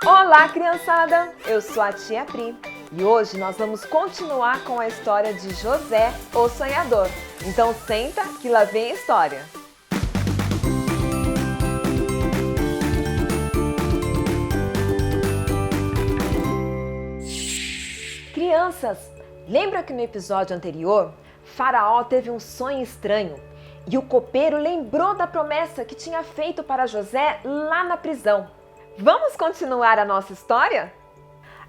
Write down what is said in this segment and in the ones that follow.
Olá, criançada! Eu sou a tia Pri e hoje nós vamos continuar com a história de José, o Sonhador. Então senta que lá vem a história. Crianças, lembra que no episódio anterior, Faraó teve um sonho estranho e o copeiro lembrou da promessa que tinha feito para José lá na prisão. Vamos continuar a nossa história?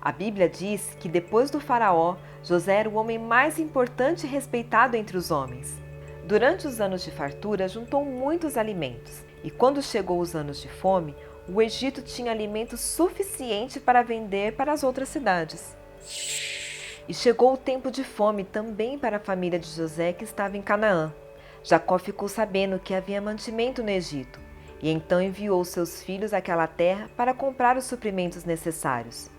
A Bíblia diz que depois do Faraó, José era o homem mais importante e respeitado entre os homens. Durante os anos de fartura, juntou muitos alimentos e quando chegou os anos de fome, o Egito tinha alimento suficiente para vender para as outras cidades. E chegou o tempo de fome também para a família de José que estava em Canaã. Jacó ficou sabendo que havia mantimento no Egito e então enviou seus filhos àquela terra para comprar os suprimentos necessários.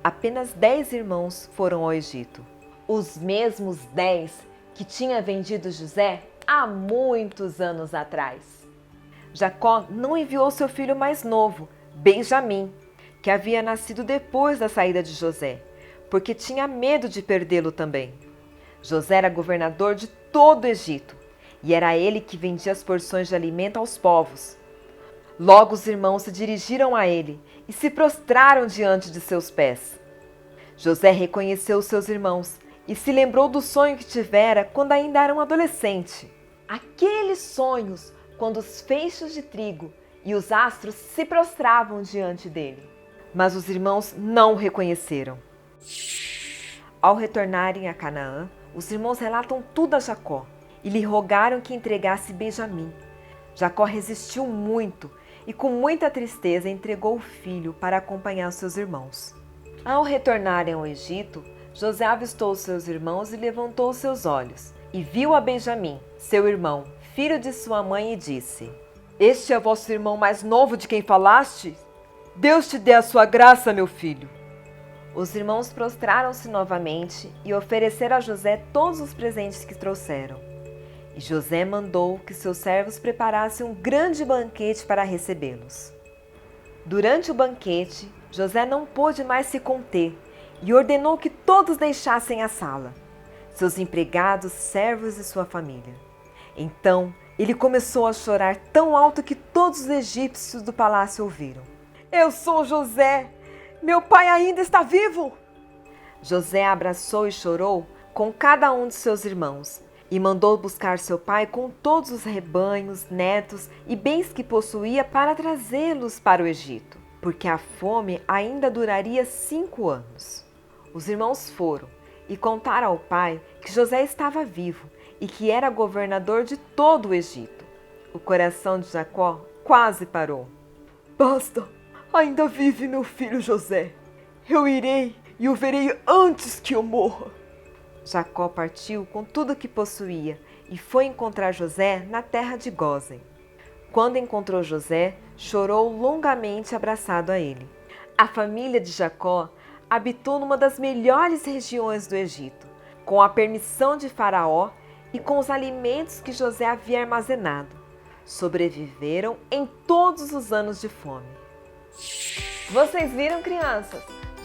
Apenas 10 irmãos foram ao Egito. Os mesmos 10 que tinha vendido José há muitos anos atrás. Jacó não enviou seu filho mais novo, Benjamim, que havia nascido depois da saída de José, porque tinha medo de perdê-lo também. José era governador de todo o Egito, e era ele que vendia as porções de alimento aos povos. Logo os irmãos se dirigiram a ele e se prostraram diante de seus pés. José reconheceu os seus irmãos e se lembrou do sonho que tivera quando ainda era um adolescente. Aqueles sonhos quando os feixes de trigo e os astros se prostravam diante dele. Mas os irmãos não o reconheceram. Ao retornarem a Canaã, os irmãos relatam tudo a Jacó e lhe rogaram que entregasse Benjamim. Jacó resistiu muito e com muita tristeza entregou o filho para acompanhar os seus irmãos. Ao retornarem ao Egito, José avistou os seus irmãos e levantou os seus olhos e viu a Benjamim, seu irmão, filho de sua mãe, e disse: "Este é vosso irmão mais novo de quem falaste? Deus te dê a sua graça, meu filho." Os irmãos prostraram-se novamente e ofereceram a José todos os presentes que trouxeram. E José mandou que seus servos preparassem um grande banquete para recebê-los. Durante o banquete, José não pôde mais se conter e ordenou que todos deixassem a sala, seus empregados, servos e sua família. Então, ele começou a chorar tão alto que todos os egípcios do palácio ouviram. "Eu sou José! Meu pai ainda está vivo!" José abraçou e chorou com cada um de seus irmãos e mandou buscar seu pai com todos os rebanhos, netos e bens que possuía para trazê-los para o Egito, porque a fome ainda duraria 5 anos. Os irmãos foram e contaram ao pai que José estava vivo e que era governador de todo o Egito. O coração de Jacó quase parou. "Basta! Ainda vive meu filho José. Eu irei e o verei antes que eu morra." Jacó partiu com tudo o que possuía e foi encontrar José na terra de Gósen. Quando encontrou José, chorou longamente abraçado a ele. A família de Jacó habitou numa das melhores regiões do Egito, com a permissão de Faraó e com os alimentos que José havia armazenado. Sobreviveram em todos os anos de fome. Vocês viram, crianças?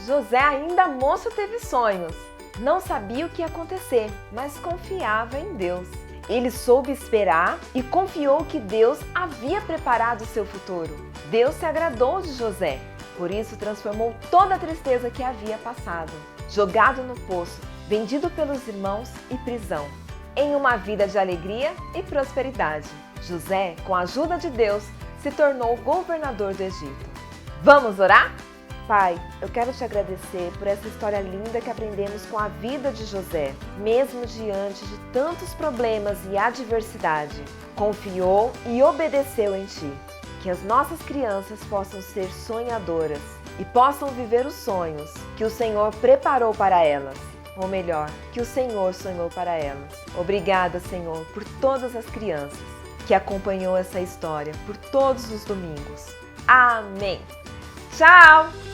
José, ainda moço, teve sonhos. Não sabia o que ia acontecer, mas confiava em Deus. Ele soube esperar e confiou que Deus havia preparado o seu futuro. Deus se agradou de José, por isso transformou toda a tristeza que havia passado, jogado no poço, vendido pelos irmãos e prisão, em uma vida de alegria e prosperidade. José, com a ajuda de Deus, se tornou governador do Egito. Vamos orar? Pai, eu quero te agradecer por essa história linda que aprendemos com a vida de José. Mesmo diante de tantos problemas e adversidade, confiou e obedeceu em Ti. Que as nossas crianças possam ser sonhadoras e possam viver os sonhos que o Senhor preparou para elas. Ou melhor, que o Senhor sonhou para elas. Obrigada, Senhor, por todas as crianças que acompanhou essa história por todos os domingos. Amém! Tchau!